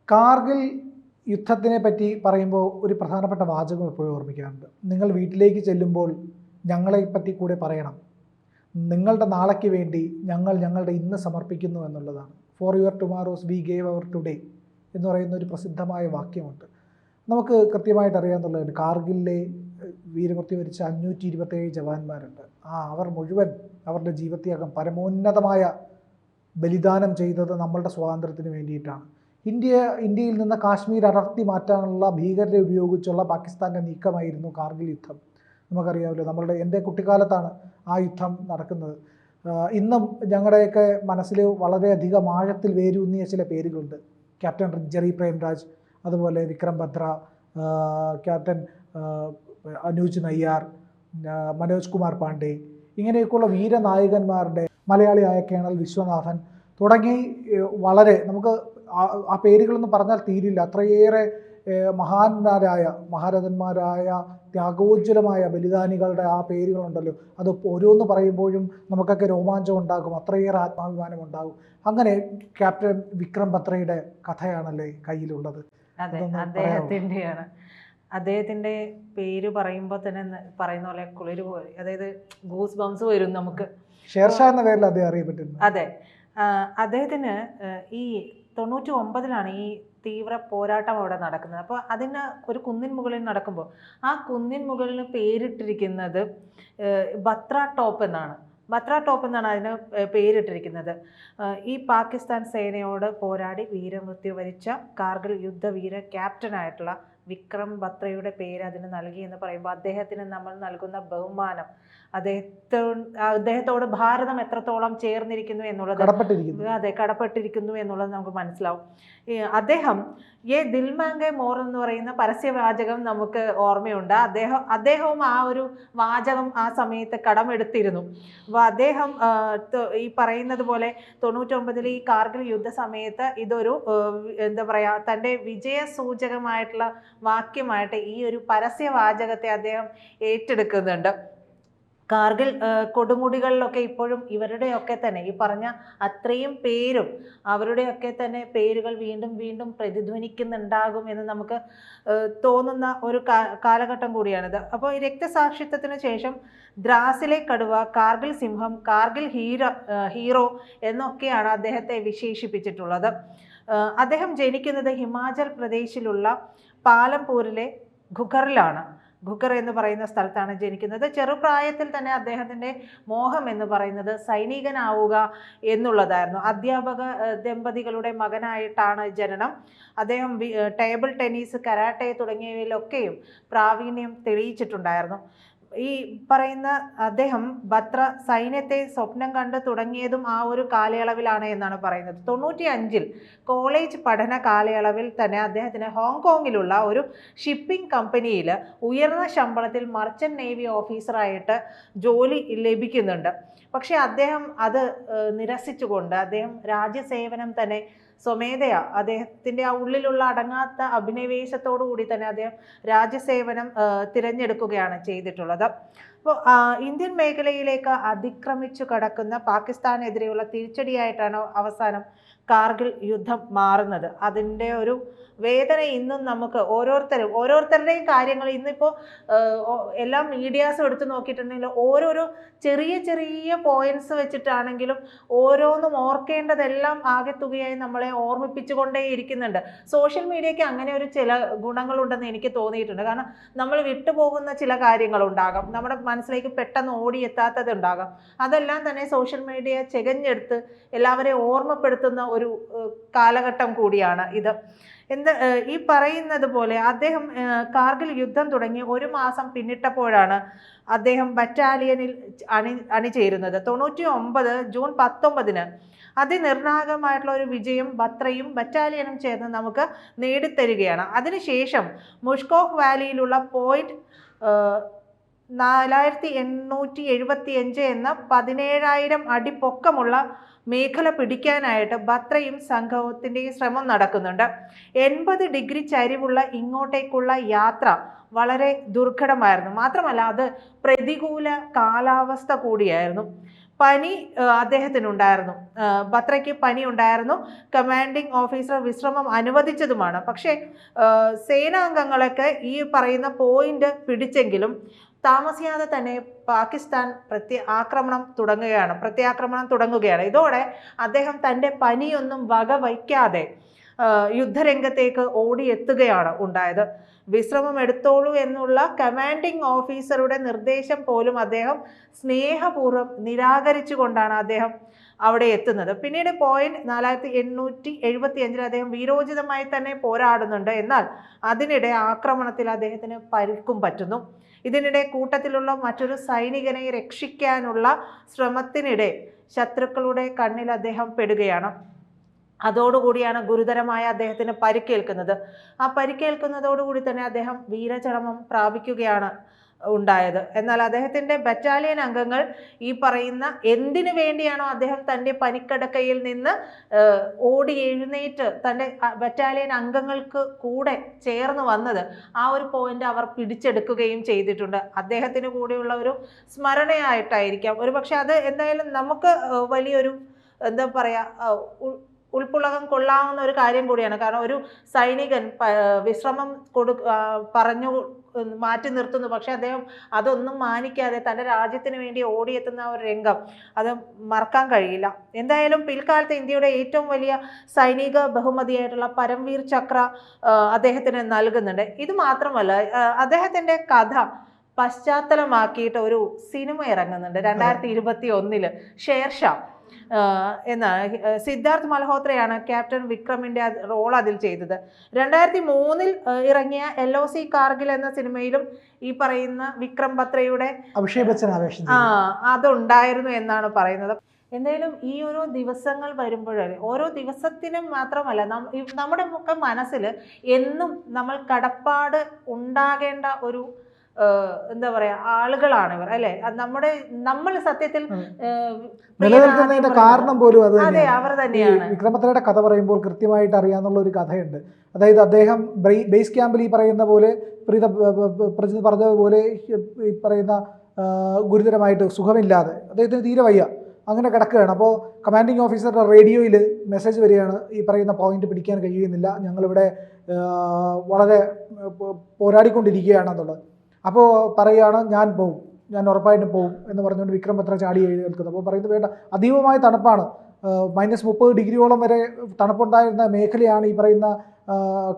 കാർഗിൽ യുദ്ധത്തിനെ പറ്റി പറയുമ്പോൾ ഒരു പ്രധാനപ്പെട്ട വാചകം എപ്പോഴും ഓർമ്മിക്കാറുണ്ട്. നിങ്ങൾ വീട്ടിലേക്ക് ചെല്ലുമ്പോൾ ഞങ്ങളെ പറ്റി കൂടെ പറയണം. നിങ്ങളുടെ നാളേക്ക് വേണ്ടി ഞങ്ങൾ ഞങ്ങളുടെ ഇന്ന് സമർപ്പിക്കുന്നു എന്നുള്ളതാണ്. For your tomorrows we gave our today എന്ന് പറയുന്ന ഒരു പ്രസിദ്ധമായ വാക്യമുണ്ട്. നമുക്ക് കൃത്യമായിട്ട് അറിയാമെന്നുള്ളതാണ്. കാർഗിലിലെ വീരമൃത്യു വരിച്ച 527 ജവാന്മാരുണ്ട്. അവർ മുഴുവൻ അവരുടെ ജീവത്യാഗം പരമോന്നതമായ ബലിദാനം ചെയ്തത് നമ്മളുടെ സ്വാതന്ത്ര്യത്തിന് വേണ്ടിയിട്ടാണ്. ഇന്ത്യയിൽ നിന്ന് കാശ്മീർ അടർത്തി മാറ്റാനുള്ള ഭീകരരെ ഉപയോഗിച്ചുള്ള പാകിസ്ഥാൻ്റെ നീക്കമായിരുന്നു കാർഗിൽ യുദ്ധം. നമുക്കറിയാമല്ലോ, എൻ്റെ കുട്ടിക്കാലത്താണ് ആ യുദ്ധം നടക്കുന്നത്. ഇന്നും ഞങ്ങളുടെയൊക്കെ മനസ്സിൽ വളരെയധികം ആഴത്തിൽ വേരൂന്നിയ ചില പേരുകളുണ്ട്. ക്യാപ്റ്റൻ ജെറി പ്രേംരാജ്, അതുപോലെ വിക്രം ബത്ര, ക്യാപ്റ്റൻ അനൂജ് നയ്യാർ, മനോജ് കുമാർ പാണ്ഡെ, ഇങ്ങനെയൊക്കെയുള്ള വീരനായകന്മാരുടെ, മലയാളിയായ കേണൽ വിശ്വനാഥൻ തുടങ്ങി വളരെ നമുക്ക് ആ പേരുകളെന്ന് പറഞ്ഞാൽ തീരില്ല. അത്രയേറെ മഹാരഥന്മാരായ ത്യാഗോജ്വലമായ ബലിദാനികളുടെ ആ പേരുകളുണ്ടല്ലോ, അത് ഓരോന്ന് പറയുമ്പോഴും നമുക്കൊക്കെ രോമാഞ്ചം ഉണ്ടാകും, അത്രയേറെ ആത്മാഭിമാനം ഉണ്ടാകും. അങ്ങനെ ക്യാപ്റ്റൻ വിക്രം ബത്രയുടെ കഥയാണല്ലേ കയ്യിലുള്ളത്. അതെ, അദ്ദേഹത്തിന്റെ പേര് പറയുമ്പോൾ തന്നെ പറയുന്ന പോലെ കുളിര് പോലെ, അതായത് ഗൂസ് ബംസ് വരും നമുക്ക്. ഷേർഷാ എന്ന പേരിൽ അദ്ദേഹം അറിയപ്പെട്ടിരുന്നു. അതെ, അദ്ദേഹത്തിന് ഈ 99-ലാണ് ഈ തീവ്ര പോരാട്ടം അവിടെ നടക്കുന്നത്. അപ്പോൾ അതിന് ഒരു കുന്നിൻ മുകളിൽ നടക്കുമ്പോൾ ആ കുന്നിൻ മുകളിന് പേരിട്ടിരിക്കുന്നത് ബത്ര ടോപ്പ് എന്നാണ്. ബത്ര ടോപ്പ് എന്നാണ് അതിന് പേരിട്ടിരിക്കുന്നത്. ഈ പാകിസ്ഥാൻ സേനയോട് പോരാടി വീരമൃത്യു വരിച്ച കാർഗിൽ യുദ്ധവീര ക്യാപ്റ്റനായിട്ടുള്ള വിക്രം ബത്രയുടെ പേര് അതിന് നൽകി എന്ന് പറയുമ്പോൾ അദ്ദേഹത്തിന് നമ്മൾ നൽകുന്ന ബഹുമാനം, അദ്ദേഹത്തോട് ഭാരതം എത്രത്തോളം ചേർന്നിരിക്കുന്നു എന്നുള്ളത്, കടപ്പെട്ടിരിക്കുന്നു എന്നുള്ളത് നമുക്ക് മനസ്സിലാവും. അദ്ദേഹം ദിൽ മാംഗെ മോർ എന്ന് പറയുന്ന പരസ്യവാചകം നമുക്ക് ഓർമ്മയുണ്ട്. അദ്ദേഹവും ആ ഒരു വാചകം ആ സമയത്ത് കടമെടുത്തിരുന്നു. അപ്പോൾ അദ്ദേഹം ഈ പറയുന്നത് പോലെ 99-ൽ ഈ കാർഗിൽ യുദ്ധ സമയത്ത് ഇതൊരു എന്താ പറയുക, തൻ്റെ വിജയസൂചകമായിട്ടുള്ള വാക്യമായിട്ട് ഈ ഒരു പരസ്യവാചകത്തെ അദ്ദേഹം ഏറ്റെടുക്കുന്നുണ്ട്. കാർഗിൽ കൊടുമുടികളിലൊക്കെ ഇപ്പോഴും ഇവരുടെയൊക്കെ തന്നെ ഈ പറഞ്ഞ അത്രയും പേരും അവരുടെയൊക്കെ തന്നെ പേരുകൾ വീണ്ടും വീണ്ടും പ്രതിധ്വനിക്കുന്നുണ്ടാകും എന്ന് നമുക്ക് തോന്നുന്ന ഒരു കാലഘട്ടം കൂടിയാണിത്. അപ്പോൾ ഈ രക്തസാക്ഷിത്വത്തിന് ശേഷം ദ്രാസിലെ കടുവ, കാർഗിൽ സിംഹം, കാർഗിൽ ഹീറോ എന്നൊക്കെയാണ് അദ്ദേഹത്തെ വിശേഷിപ്പിച്ചിട്ടുള്ളത്. അദ്ദേഹം ജനിക്കുന്നത് ഹിമാചൽ പ്രദേശിലുള്ള പാലംപൂരിലെ ഘുഗറിലാണ്. ഘുഗർ എന്ന് പറയുന്ന സ്ഥലത്താണ് ജനിക്കുന്നത്. ചെറുപ്രായത്തിൽ തന്നെ അദ്ദേഹത്തിൻ്റെ മോഹം എന്ന് പറയുന്നത് സൈനികനാവുക എന്നുള്ളതായിരുന്നു. അധ്യാപക ദമ്പതികളുടെ മകനായിട്ടാണ് ജനനം. അദ്ദേഹം ടേബിൾ ടെന്നീസ്, കരാട്ടെ തുടങ്ങിയവയിലൊക്കെയും പ്രാവീണ്യം തെളിയിച്ചിട്ടുണ്ടായിരുന്നു. ഈ പറയുന്ന അദ്ദേഹം ബത്ര സൈന്യത്തെ സ്വപ്നം കണ്ട് തുടങ്ങിയതും ആ ഒരു കാലയളവിലാണ് എന്നാണ് പറയുന്നത്. 95-ൽ കോളേജ് പഠന കാലയളവിൽ തന്നെ അദ്ദേഹത്തിന് ഹോങ്കോങ്ങിലുള്ള ഒരു ഷിപ്പിംഗ് കമ്പനിയിൽ ഉയർന്ന ശമ്പളത്തിൽ മർച്ചൻ്റ് നേവി ഓഫീസറായിട്ട് ജോലി ലഭിക്കുന്നുണ്ട്. പക്ഷേ അദ്ദേഹം അത് നിരസിച്ചുകൊണ്ട് അദ്ദേഹം രാജ്യസേവനം തന്നെ സ്വമേധയാ, അദ്ദേഹത്തിൻ്റെ ആ ഉള്ളിലുള്ള അടങ്ങാത്ത അഭിനിവേശത്തോടു കൂടി തന്നെ അദ്ദേഹം രാജ്യസേവനം തിരഞ്ഞെടുക്കുകയാണ് ചെയ്തിട്ടുള്ളത്. അപ്പോൾ ഇന്ത്യൻ മേഖലയിലേക്ക് അതിക്രമിച്ചു കടക്കുന്ന പാകിസ്ഥാനെതിരെയുള്ള തിരിച്ചടിയായിട്ടാണ് അവസാനം കാർഗിൽ യുദ്ധം മാറുന്നത്. അതിൻ്റെ ഒരു വേദന ഇന്നും നമുക്ക് ഓരോരുത്തരുടെയും കാര്യങ്ങൾ ഇന്നിപ്പോൾ എല്ലാ മീഡിയാസും എടുത്ത് നോക്കിയിട്ടുണ്ടെങ്കിൽ ഓരോരോ ചെറിയ ചെറിയ പോയിന്റ്സ് വെച്ചിട്ടാണെങ്കിലും ഓരോന്നും ഓർക്കേണ്ടതെല്ലാം ആകെത്തുകയായി നമ്മളെ ഓർമ്മിപ്പിച്ചുകൊണ്ടേ ഇരിക്കുന്നുണ്ട്. സോഷ്യൽ മീഡിയയ്ക്ക് അങ്ങനെ ഒരു ചില ഗുണങ്ങളുണ്ടെന്ന് എനിക്ക് തോന്നിയിട്ടുണ്ട്. കാരണം നമ്മൾ വിട്ടുപോകുന്ന ചില കാര്യങ്ങളുണ്ടാകാം, നമ്മുടെ മനസ്സിലേക്ക് പെട്ടെന്ന് ഓടിയെത്താത്തത് ഉണ്ടാകാം. അതെല്ലാം തന്നെ സോഷ്യൽ മീഡിയ ചെകഞ്ഞെടുത്ത് എല്ലാവരെയും ഓർമ്മപ്പെടുത്തുന്ന ഒരു കാലഘട്ടം കൂടിയാണ് ഇത്. ഈ പറയുന്നത് പോലെ അദ്ദേഹം കാർഗിൽ യുദ്ധം തുടങ്ങി 1 മാസം പിന്നിട്ടപ്പോഴാണ് അദ്ദേഹം ബറ്റാലിയനിൽ അണിചേരുന്നത്. 99 ജൂൺ 19-ന് അതിനിർണായകമായിട്ടുള്ള ഒരു വിജയം ബത്രയും ബറ്റാലിയനും ചേർന്ന് നമുക്ക് നേടിത്തരികയാണ്. അതിനുശേഷം മുഷ്കോഹ് വാലിയിലുള്ള പോയിന്റ് 4875 എന്ന 17,000 അടി പൊക്കമുള്ള മേഖല പിടിക്കാനായിട്ട് ബത്രയും സംഘത്തിൻ്റെയും ശ്രമം നടക്കുന്നുണ്ട്. 80 ഡിഗ്രി ചരിവുള്ള ഇങ്ങോട്ടേക്കുള്ള യാത്ര വളരെ ദുർഘടമായിരുന്നു. മാത്രമല്ല അത് പ്രതികൂല കാലാവസ്ഥ കൂടിയായിരുന്നു. പനി അദ്ദേഹത്തിനുണ്ടായിരുന്നു. ബത്രയ്ക്ക് പനി ഉണ്ടായിരുന്നു. കമാൻഡിംഗ് ഓഫീസർ വിശ്രമം അനുവദിച്ചതുമാണ്. പക്ഷേ സേനാംഗങ്ങളൊക്കെ ഈ പറയുന്ന പോയിന്റ് പിടിച്ചെങ്കിലും താമസിയാതെ തന്നെ പാകിസ്ഥാൻ പ്രത്യാക്രമണം തുടങ്ങുകയാണ്. ഇതോടെ അദ്ദേഹം തൻ്റെ പനിയൊന്നും വകവയ്ക്കാതെ യുദ്ധരംഗത്തേക്ക് ഓടിയെത്തുകയാണ് ഉണ്ടായത്. വിശ്രമം എടുത്തോളൂ എന്നുള്ള കമാൻഡിംഗ് ഓഫീസറുടെ നിർദ്ദേശം പോലും അദ്ദേഹം സ്നേഹപൂർവ്വം നിരാകരിച്ചുകൊണ്ടാണ് അദ്ദേഹം അവിടെ എത്തുന്നത്. പിന്നീട് പോയിന്റ് 4875 അദ്ദേഹം വീരോചിതമായി തന്നെ പോരാടുന്നുണ്ട്. എന്നാൽ അതിനിടെ ആക്രമണത്തിൽ അദ്ദേഹത്തിന് പരിക്കും പറ്റുന്നു. ഇതിനിടെ കൂട്ടത്തിലുള്ള മറ്റൊരു സൈനികനെ രക്ഷിക്കാനുള്ള ശ്രമത്തിനിടെ ശത്രുക്കളുടെ കണ്ണിൽ അദ്ദേഹം പെടുകയാണ്. അതോടുകൂടിയാണ് ഗുരുതരമായ അദ്ദേഹത്തിന് പരിക്കേൽക്കുന്നത്. ആ പരിക്കേൽക്കുന്നതോടുകൂടി തന്നെ അദ്ദേഹം വീരചരമം പ്രാപിക്കുകയാണ് ഉണ്ടായത്. എന്നാൽ അദ്ദേഹത്തിൻ്റെ ബറ്റാലിയൻ അംഗങ്ങൾ ഈ പറയുന്ന എന്തിനു വേണ്ടിയാണോ അദ്ദേഹം തൻ്റെ പനിക്കടക്കയിൽ നിന്ന് ഓടി എഴുന്നേറ്റ് തൻ്റെ ബറ്റാലിയൻ അംഗങ്ങൾക്ക് കൂടെ ചേർന്ന് വന്നത്, ആ ഒരു പോയിന്റ് അവർ പിടിച്ചെടുക്കുകയും ചെയ്തിട്ടുണ്ട്. അദ്ദേഹത്തിന് കൂടെയുള്ള ഒരു സ്മരണയായിട്ടായിരിക്കാം. ഒരു പക്ഷെ അത് എന്തായാലും നമുക്ക് വലിയൊരു എന്താ പറയുക ഉൾപ്പുളകം കൊള്ളാവുന്ന ഒരു കാര്യം കൂടിയാണ്. കാരണം ഒരു സൈനികൻ വിശ്രമം പറഞ്ഞു മാറ്റി നിർത്തുന്നു, പക്ഷെ അദ്ദേഹം അതൊന്നും മാനിക്കാതെ തൻ്റെ രാജ്യത്തിന് വേണ്ടി ഓടിയെത്തുന്ന ഒരു രംഗം അത് മറക്കാൻ കഴിയില്ല. എന്തായാലും പിൽക്കാലത്ത് ഇന്ത്യയുടെ ഏറ്റവും വലിയ സൈനിക ബഹുമതിയായിട്ടുള്ള പരംവീർ ചക്ര അദ്ദേഹത്തിന് നൽകുന്നുണ്ട്. ഇത് മാത്രമല്ല, അദ്ദേഹത്തിൻ്റെ കഥ പശ്ചാത്തലമാക്കിയിട്ട് ഒരു സിനിമ ഇറങ്ങുന്നുണ്ട് 2021 ഷേർഷാ എന്ന സിദ്ധാർത്ഥ് മൽഹോത്രയാണ് ക്യാപ്റ്റൻ വിക്രമിന്റെ റോൾ അതിൽ ചെയ്തത്. 2003 ഇറങ്ങിയ LOC കാർഗിൽ എന്ന സിനിമയിലും ഈ പറയുന്ന വിക്രം ബത്രയുടെ അതുണ്ടായിരുന്നു എന്നാണ് പറയുന്നത്. എന്തായാലും ഈ ഓരോ ദിവസങ്ങൾ വരുമ്പോഴേ ഓരോ ദിവസത്തിനും മാത്രമല്ല നമ്മുടെ മനസ്സിൽ എന്നും നമ്മൾ കടപ്പാട് ഉണ്ടാകേണ്ട ഒരു എന്താ പറയാ ആളുകളാണ് ഇവർ, അല്ലെ? നമ്മൾ സത്യത്തിൽ നിലനിൽക്കുന്നതിന്റെ കാരണം പോലും അത് അവർ തന്നെയാണ്. വിക്രം ബത്രയുടെ കഥ പറയുമ്പോൾ കൃത്യമായിട്ട് അറിയാന്നുള്ള ഒരു കഥയുണ്ട്. അതായത് അദ്ദേഹം ബേസ് ക്യാമ്പിൽ ഈ പറയുന്ന പോലെ പ്രജിത് പറഞ്ഞതുപോലെ ഈ പറയുന്ന ഗുരുതരമായിട്ട് സുഖമില്ലാതെ അദ്ദേഹത്തിന് തീരെ വയ്യ, അങ്ങനെ കിടക്കുകയാണ്. അപ്പോൾ കമാൻഡിങ് ഓഫീസറുടെ റേഡിയോയിൽ മെസ്സേജ് വരികയാണ്, ഈ പറയുന്ന പോയിന്റ് പിടിക്കാൻ കഴിയുന്നില്ല, ഞങ്ങളിവിടെ വളരെ പോരാടിക്കൊണ്ടിരിക്കുകയാണെന്നുള്ളത്. അപ്പോൾ പറയുകയാണ്, ഞാൻ ഉറപ്പായിട്ടും പോവും എന്ന് പറഞ്ഞുകൊണ്ട് വിക്രം ബത്ര ചാടി എഴുന്നേൽക്കുന്നത്. അപ്പോൾ പറയുന്നത് വേണ്ട, അതീവമായ തണുപ്പാണ്, -30 ഡിഗ്രിയോളം വരെ തണുപ്പുണ്ടായിരുന്ന മേഖലയാണ് ഈ പറയുന്ന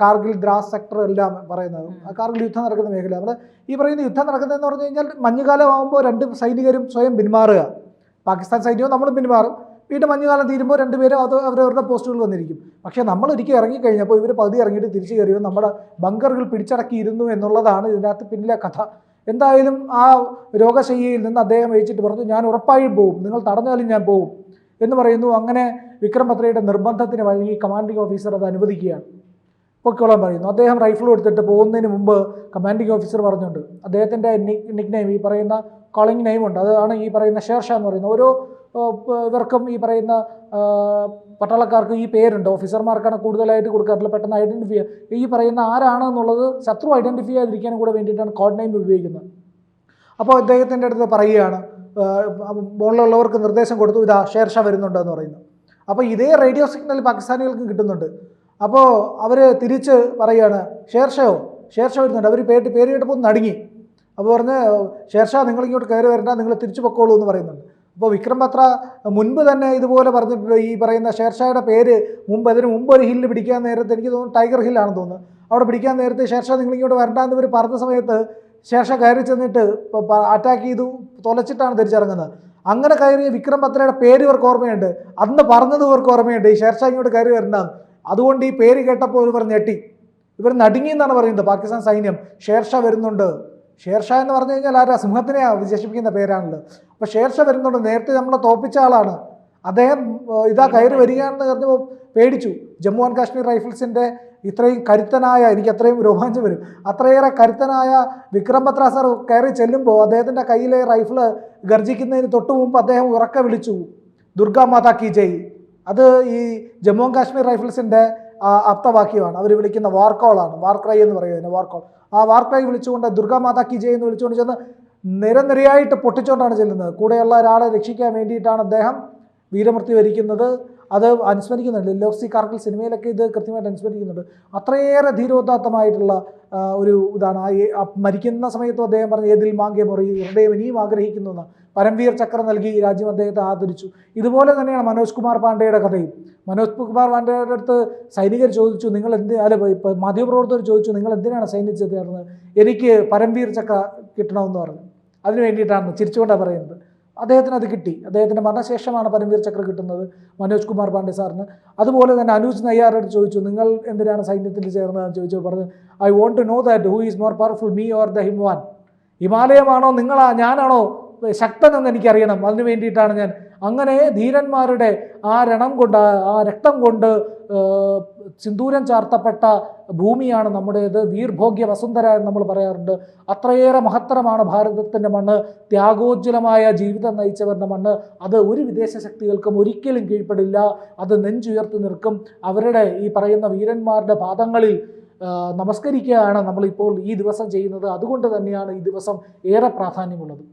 കാർഗിൽ ദ്രാസ് സെക്ടർ എല്ലാം പറയുന്നത്. കാർഗിൽ യുദ്ധം നടക്കുന്ന മേഖല. നമ്മൾ ഈ പറയുന്ന യുദ്ധം നടക്കുന്നതെന്ന് പറഞ്ഞു കഴിഞ്ഞാൽ മഞ്ഞുകാലം ആകുമ്പോൾ 2 സൈനികരും സ്വയം പിന്മാറുക, പാകിസ്ഥാൻ സൈന്യവും നമ്മളും പിന്മാറും. വീണ്ടും മഞ്ഞുകാലം തീരുമ്പോൾ 2 പേരും അവരവരുടെ പോസ്റ്റുകൾ വന്നിരിക്കും. പക്ഷേ നമ്മൾ ഒരിക്കൽ ഇറങ്ങിക്കഴിഞ്ഞപ്പോൾ ഇവർ പകുതി ഇറങ്ങിയിട്ട് തിരിച്ചു കയറിയോ നമ്മുടെ ബങ്കറുകൾ പിടിച്ചടക്കിയിരുന്നു എന്നുള്ളതാണ് ഇതിനകത്ത് പിന്നിലെ കഥ. എന്തായാലും ആ രോഗശയ്യയിൽ നിന്ന് അദ്ദേഹം കഴിച്ചിട്ട് പറഞ്ഞു, ഞാൻ ഉറപ്പായും പോവും, നിങ്ങൾ തടഞ്ഞാലും ഞാൻ പോവും എന്ന് പറയുന്നു. അങ്ങനെ വിക്രം ബത്രയുടെ നിർബന്ധത്തിന് വഴങ്ങി കമാൻഡിംഗ് ഓഫീസർ അത് അനുവദിക്കുകയാണ്. പൊക്കോളാൻ പറയുന്നു. അദ്ദേഹം റൈഫിൾ എടുത്തിട്ട് പോകുന്നതിന് മുമ്പ് കമാൻഡിംഗ് ഓഫീസർ പറഞ്ഞുണ്ട്, അദ്ദേഹത്തിൻ്റെ നിക് നെയിം, ഈ പറയുന്ന കോളിംഗ് നെയിമുണ്ട്, അതാണ് ഈ പറയുന്ന ഷേർഷാ എന്ന് പറയുന്നത്. ഓരോ ഇവർക്കും ഈ പറയുന്ന പട്ടാളക്കാർക്ക് ഈ പേരുണ്ട്, ഓഫീസർമാർക്കാണ് കൂടുതലായിട്ട് കൊടുക്കാറില്ല, പെട്ടെന്ന് ഐഡൻറ്റിഫൈ ഈ പറയുന്ന ആരാണ് എന്നുള്ളത് ശത്രു ഐഡൻറ്റിഫൈ ചെയ്യാതിരിക്കാനും കൂടെ വേണ്ടിയിട്ടാണ് കോഡ് നെയിം ഉപയോഗിക്കുന്നത്. അപ്പോൾ അദ്ദേഹത്തിൻ്റെ അടുത്ത് പറയുകയാണ്, മുകളിലുള്ളവർക്ക് നിർദ്ദേശം കൊടുത്തു, ഇതാ ഷേർഷാ വരുന്നുണ്ട് എന്ന് പറയുന്നു. അപ്പോൾ ഇതേ റേഡിയോ സിഗ്നൽ പാകിസ്ഥാനികൾക്കും കിട്ടുന്നുണ്ട്. അപ്പോൾ അവർ തിരിച്ച് പറയുകയാണ്, ഷേർഷാ വരുന്നുണ്ട്. അവർ പേര് കേട്ടപ്പോൾ നടുങ്ങി. അപ്പോൾ പറഞ്ഞ്, ഷേർഷാ നിങ്ങൾ ഇങ്ങോട്ട് കയറി വരണ്ട, നിങ്ങൾ തിരിച്ചു പൊക്കോളൂ എന്ന് പറയുന്നുണ്ട്. അപ്പോൾ വിക്രം ബത്ര മുൻപ് തന്നെ ഇതുപോലെ പറഞ്ഞിട്ടുണ്ട്, ഈ പറയുന്ന ഷേർഷായുടെ പേര് അതിന് മുമ്പ് ഒരു ഹില്ല് പിടിക്കാൻ നേരത്ത്, എനിക്ക് തോന്നുന്നു ടൈഗർ ഹില്ലാണെന്ന് തോന്നുന്നു, അവിടെ പിടിക്കാൻ നേരത്ത് ഷേർഷാ നിങ്ങൾ ഇങ്ങോട്ട് വരണ്ടെന്ന് ഇവർ പറഞ്ഞ സമയത്ത് ഷേർഷാ കയറി ചെന്നിട്ട് അറ്റാക്ക് ചെയ്തു തൊലച്ചിട്ടാണ് തിരിച്ചിറങ്ങുന്നത്. അങ്ങനെ കയറിയ വിക്രം ബത്രയുടെ പേര് ഇവർക്ക് ഓർമ്മയുണ്ട്, അന്ന് പറഞ്ഞത് ഇവർക്ക് ഓർമ്മയുണ്ട്, ഈ ഷേർഷാ ഇങ്ങോട്ട് കയറി വരണ്ടെന്ന്. അതുകൊണ്ട് ഈ പേര് കേട്ടപ്പോൾ ഇവർ ഞെട്ടി, ഇവർ നടുങ്ങി എന്നാണ് പറയുന്നത് പാകിസ്ഥാൻ സൈന്യം. ഷേർഷാ വരുന്നുണ്ട്. ഷേർഷാ എന്ന് പറഞ്ഞു കഴിഞ്ഞാൽ ആരാ? സിംഹത്തിനെയാണ് വിശേഷിപ്പിക്കുന്ന പേരാണല്ലോ. അപ്പോൾ ഷേർഷാ വരുന്നുണ്ട്, നേരത്തെ നമ്മളെ തോപ്പിച്ച ആളാണ് അദ്ദേഹം, ഇതാ കയറി വരികയാണെന്ന് പറഞ്ഞപ്പോൾ പേടിച്ചു. ജമ്മു ആൻഡ് കാശ്മീർ റൈഫിൾസിൻ്റെ ഇത്രയും കരുത്തനായ, എനിക്ക് അത്രയും രോമാഞ്ചം വരും, അത്രയേറെ കരുത്തനായ വിക്രം ബത്ര സാർ കയറി ചെല്ലുമ്പോൾ അദ്ദേഹത്തിൻ്റെ കയ്യിലെ റൈഫിള് ഗർജിക്കുന്നതിന് തൊട്ട് മുമ്പ് അദ്ദേഹം ഉറക്കെ വിളിച്ചു, ദുർഗാ മാതാ കി ജയ്. അത് ഈ ജമ്മു ആൻഡ് കാശ്മീർ റൈഫിൾസിൻ്റെ ആപ്തവാക്യമാണ്. അവർ വിളിക്കുന്ന വാർ കോളാണ്, വാർ ക്രൈ എന്ന് പറയുന്നത്, വാർ കോൾ. ആ വാർ ക്രൈ വിളിച്ചുകൊണ്ട് ദുർഗാ മാതാ കി ജയ് എന്ന് വിളിച്ചുകൊണ്ട് ചെന്ന് നിരനിരയായിട്ട് പൊട്ടിച്ചുകൊണ്ടാണ് ചെല്ലുന്നത്. കൂടെയുള്ള ഒരാളെ രക്ഷിക്കാൻ വേണ്ടിയിട്ടാണ് അദ്ദേഹം വീരമൃത്യു വരിക്കുന്നത്. അത് അനുസ്മരിക്കുന്നുണ്ട്. ലോക്സി കാർഗിൽ സിനിമയിലൊക്കെ ഇത് കൃത്യമായിട്ട് അനുസ്മരിക്കുന്നുണ്ട്. അത്രയേറെ ധീരോദാത്തമായിട്ടുള്ള ഒരു ഇതാണ്. മരിക്കുന്ന സമയത്തും അദ്ദേഹം പറഞ്ഞു ഏതിൽ മാങ്കെ മുറി ഹൃദയം ഇനിയും ആഗ്രഹിക്കുന്നു എന്ന് പരംവീർ ചക്ര നൽകി രാജ്യം അദ്ദേഹത്തെ ആദരിച്ചു. ഇതുപോലെ തന്നെയാണ് മനോജ് കുമാർ പാണ്ഡെയുടെ കഥയും. മനോജ് കുമാർ പാണ്ഡെയുടെ അടുത്ത് സൈനികർ ചോദിച്ചു, നിങ്ങൾ ഇപ്പോൾ മാധ്യമപ്രവർത്തകർ ചോദിച്ചു, നിങ്ങൾ എന്തിനാണ് സൈന്യത്തിൽ ചേർന്നത്? എനിക്ക് പരംവീർ ചക്ര കിട്ടണമെന്ന് പറഞ്ഞു. അതിന് വേണ്ടിയിട്ടാണ് ചിരിച്ചുകൊണ്ടാണ് പറയുന്നത്. അദ്ദേഹത്തിന് അത് കിട്ടി. അദ്ദേഹത്തിൻ്റെ മരണശേഷമാണ് പരംവീർ ചക്ര കിട്ടുന്നത് മനോജ് കുമാർ പാണ്ഡെ സാറിന്. അതുപോലെ തന്നെ അനൂജ് നയ്യാറോട് ചോദിച്ചു, നിങ്ങൾ എന്തിനാണ് സൈന്യത്തിൽ ചേർന്നതെന്ന് ചോദിച്ചു. പറഞ്ഞു, I want to know that who is more powerful, me or the Himavan. ഹിമാലയമാണോ ഞാനാണോ ശക്തനെന്ന് എനിക്കറിയണം. അതിനു വേണ്ടിയിട്ടാണ് ഞാൻ. അങ്ങനെ ധീരന്മാരുടെ ആ രണം കൊണ്ട്, ആ രക്തം കൊണ്ട് സിന്ദൂരം ചാർത്തപ്പെട്ട ഭൂമിയാണ് നമ്മുടേത്. വീർഭോഗ്യ വസുന്ധര എന്ന് നമ്മൾ പറയാറുണ്ട്. അത്രയേറെ മഹത്തരമാണ് ഭാരതത്തിൻ്റെ മണ്ണ്. ത്യാഗോജ്വലമായ ജീവിതം നയിച്ചവരുടെ മണ്ണ്. അത് ഒരു വിദേശ ശക്തികൾക്കും ഒരിക്കലും കീഴ്പ്പെടില്ല. അത് നെഞ്ചുയർത്തി നിൽക്കും. അവരുടെ ഈ പറയുന്ന വീരന്മാരുടെ പാദങ്ങളിൽ നമസ്കരിക്കുകയാണ് നമ്മളിപ്പോൾ ഈ ദിവസം ചെയ്യുന്നത്. അതുകൊണ്ട് തന്നെയാണ് ഈ ദിവസം ഏറെ പ്രാധാന്യമുള്ളത്.